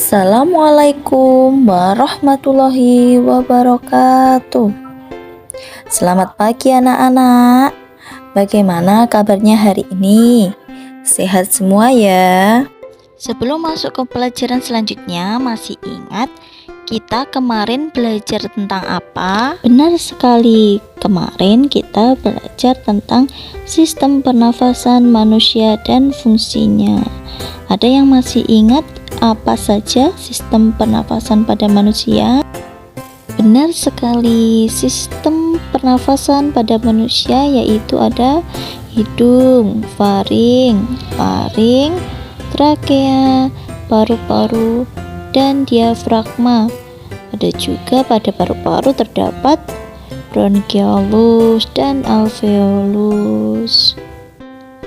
Assalamualaikum warahmatullahi wabarakatuh. Selamat pagi anak-anak. Bagaimana kabarnya hari ini? Sehat semua ya? Sebelum masuk ke pelajaran selanjutnya, masih ingat kita kemarin belajar tentang apa? Benar sekali, kemarin kita belajar tentang sistem pernafasan manusia dan fungsinya. Ada yang masih ingat apa saja sistem pernafasan pada manusia? Benar sekali, sistem pernafasan pada manusia yaitu ada hidung, faring, trakea, paru-paru, dan diafragma. Ada juga pada paru-paru terdapat bronchiolus dan alveolus.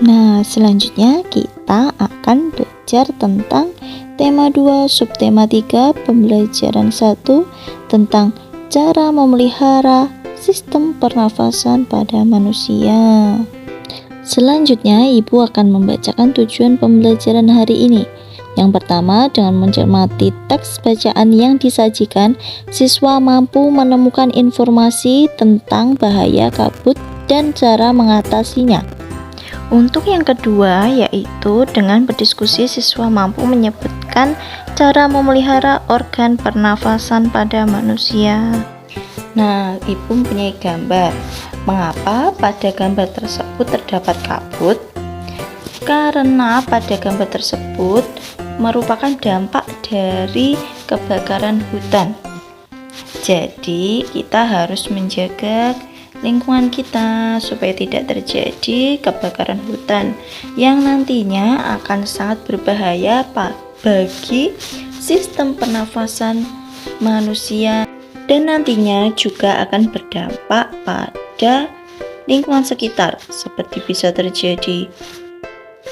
Nah, selanjutnya kita akan belajar tentang tema 2, subtema 3, pembelajaran 1 tentang cara memelihara sistem pernafasan pada manusia. Selanjutnya, Ibu akan membacakan tujuan pembelajaran hari ini. Yang pertama, dengan mencermati teks bacaan yang disajikan, siswa mampu menemukan informasi tentang bahaya kabut dan cara mengatasinya. Untuk yang kedua, yaitu dengan berdiskusi siswa mampu menyebutkan cara memelihara organ pernafasan pada manusia. Nah, Ibu mempunyai gambar. Mengapa pada gambar tersebut terdapat kabut? Karena pada gambar tersebut merupakan dampak dari kebakaran hutan. Jadi, kita harus menjaga lingkungan kita supaya tidak terjadi kebakaran hutan yang nantinya akan sangat berbahaya bagi sistem pernafasan manusia dan nantinya juga akan berdampak pada lingkungan sekitar, seperti bisa terjadi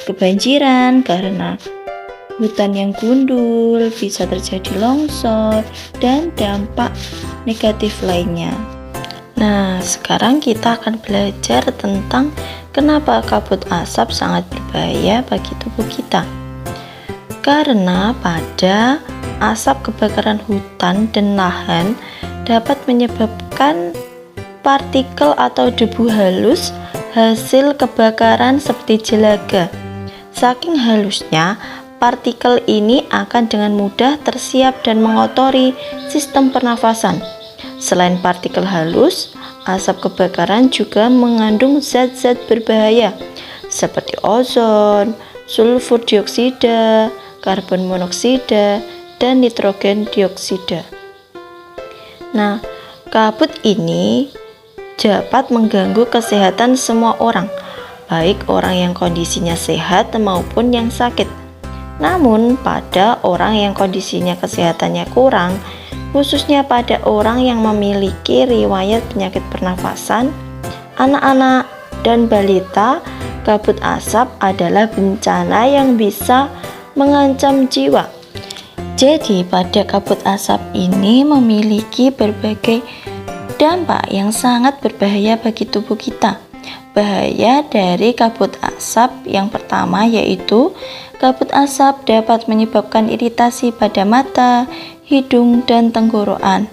kebanjiran karena hutan yang gundul, bisa terjadi longsor dan dampak negatif lainnya. Nah, sekarang kita akan belajar tentang kenapa kabut asap sangat berbahaya bagi tubuh kita. Karena pada asap kebakaran hutan dan lahan dapat menyebabkan partikel atau debu halus hasil kebakaran seperti jelaga. Saking halusnya, partikel ini akan dengan mudah tersiap dan mengotori sistem pernafasan. Selain partikel halus, asap kebakaran juga mengandung zat-zat berbahaya seperti ozon, sulfur dioksida, karbon monoksida, dan nitrogen dioksida. Nah, kabut ini dapat mengganggu kesehatan semua orang, baik orang yang kondisinya sehat maupun yang sakit. Namun, pada orang yang kondisinya kesehatannya kurang, khususnya pada orang yang memiliki riwayat penyakit pernafasan, anak-anak, dan balita, kabut asap adalah bencana yang bisa mengancam jiwa. Jadi, pada kabut asap ini memiliki berbagai dampak yang sangat berbahaya bagi tubuh kita. Bahaya dari kabut asap yang pertama yaitu kabut asap dapat menyebabkan iritasi pada mata, hidung, dan tenggorokan.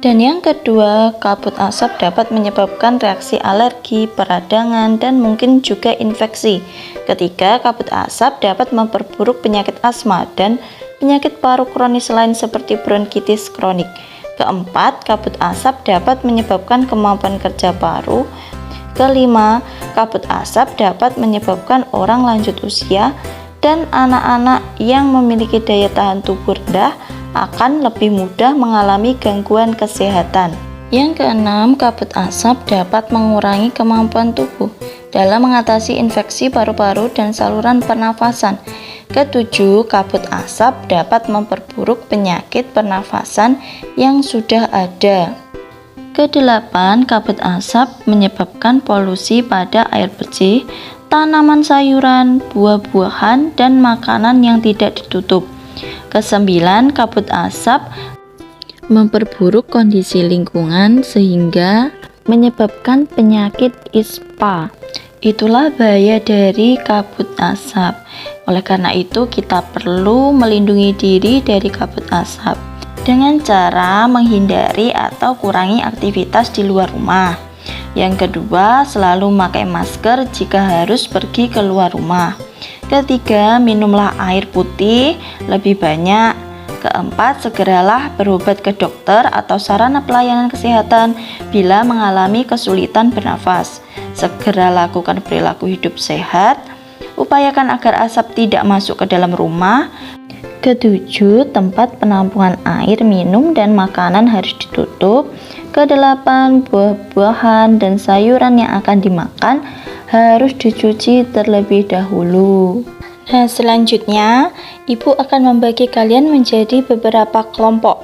Dan yang kedua, kabut asap dapat menyebabkan reaksi alergi, peradangan, dan mungkin juga infeksi. Ketiga, kabut asap dapat memperburuk penyakit asma dan penyakit paru kronis lain seperti bronkitis kronik. Keempat, kabut asap dapat menyebabkan kemampuan kerja paru. Kelima, kabut asap dapat menyebabkan orang lanjut usia dan anak-anak yang memiliki daya tahan tubuh rendah akan lebih mudah mengalami gangguan kesehatan. Yang keenam, kabut asap dapat mengurangi kemampuan tubuh dalam mengatasi infeksi paru-paru dan saluran pernafasan. Ketujuh, kabut asap dapat memperburuk penyakit pernafasan yang sudah ada. Kedelapan, kabut asap menyebabkan polusi pada air bersih, tanaman sayuran, buah-buahan, dan makanan yang tidak ditutup. Kesembilan, kabut asap memperburuk kondisi lingkungan sehingga menyebabkan penyakit ispa. Itulah bahaya dari kabut asap. Oleh karena itu, kita perlu melindungi diri dari kabut asap dengan cara menghindari atau kurangi aktivitas di luar rumah. Yang kedua, selalu memakai masker jika harus pergi keluar rumah. Ketiga, minumlah air putih lebih banyak. Keempat, segeralah berobat ke dokter atau sarana pelayanan kesehatan bila mengalami kesulitan bernafas. Segera lakukan perilaku hidup sehat. Upayakan agar asap tidak masuk ke dalam rumah. Ketujuh, tempat penampungan air minum dan makanan harus ditutup. Kedelapan, buah-buahan dan sayuran yang akan dimakan harus dicuci terlebih dahulu. Nah, selanjutnya Ibu akan membagi kalian menjadi beberapa kelompok.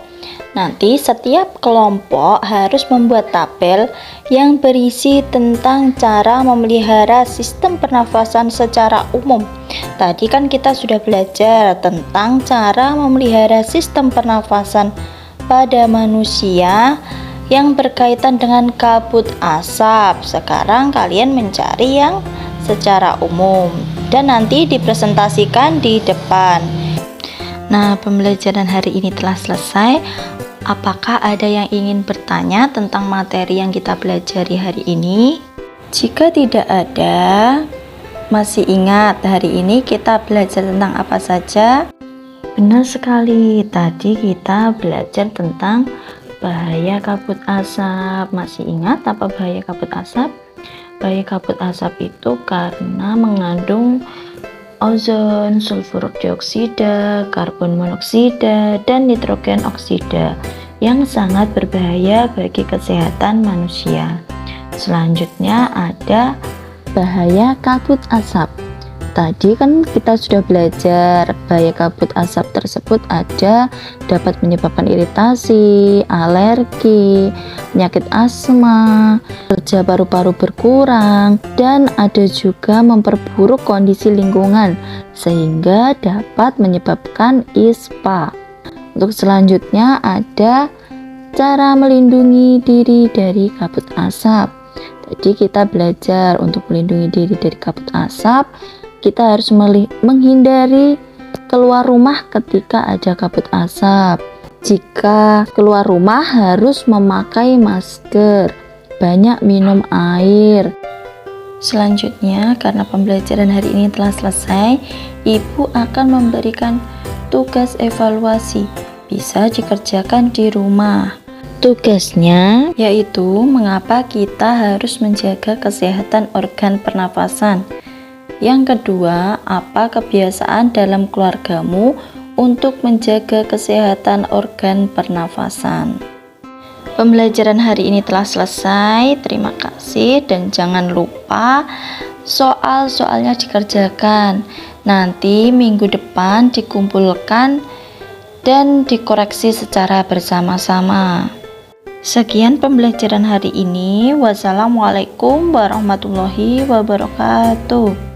Nanti setiap kelompok harus membuat tabel yang berisi tentang cara memelihara sistem pernafasan secara umum. Tadi kan kita sudah belajar tentang cara memelihara sistem pernafasan pada manusia yang berkaitan dengan kabut asap. Sekarang kalian mencari yang secara umum dan nanti dipresentasikan di depan. Nah, pembelajaran hari ini telah selesai. Apakah ada yang ingin bertanya tentang materi yang kita pelajari hari ini? Jika tidak ada, masih ingat hari ini kita belajar tentang apa saja? Benar sekali, tadi kita belajar tentang bahaya kabut asap. Masih ingat apa bahaya kabut asap? Bahaya kabut asap itu karena mengandung ozon, sulfur dioksida, karbon monoksida, dan nitrogen oksida yang sangat berbahaya bagi kesehatan manusia. Selanjutnya ada bahaya kabut asap. Tadi kan kita sudah belajar bahaya kabut asap tersebut ada dapat menyebabkan iritasi, alergi, penyakit asma, kerja paru-paru berkurang, dan ada juga memperburuk kondisi lingkungan sehingga dapat menyebabkan ispa. Untuk selanjutnya ada cara melindungi diri dari kabut asap. Tadi kita belajar untuk melindungi diri dari kabut asap, kita harus menghindari keluar rumah ketika ada kabut asap. Jika keluar rumah harus memakai masker, banyak minum air. Selanjutnya, karena pembelajaran hari ini telah selesai, Ibu akan memberikan tugas evaluasi. Bisa dikerjakan di rumah. Tugasnya yaitu mengapa kita harus menjaga kesehatan organ pernafasan. Yang kedua, apa kebiasaan dalam keluargamu untuk menjaga kesehatan organ pernafasan? Pembelajaran hari ini telah selesai. Terima kasih dan jangan lupa soal-soalnya dikerjakan. Nanti minggu depan dikumpulkan dan dikoreksi secara bersama-sama. Sekian pembelajaran hari ini. Wassalamualaikum warahmatullahi wabarakatuh.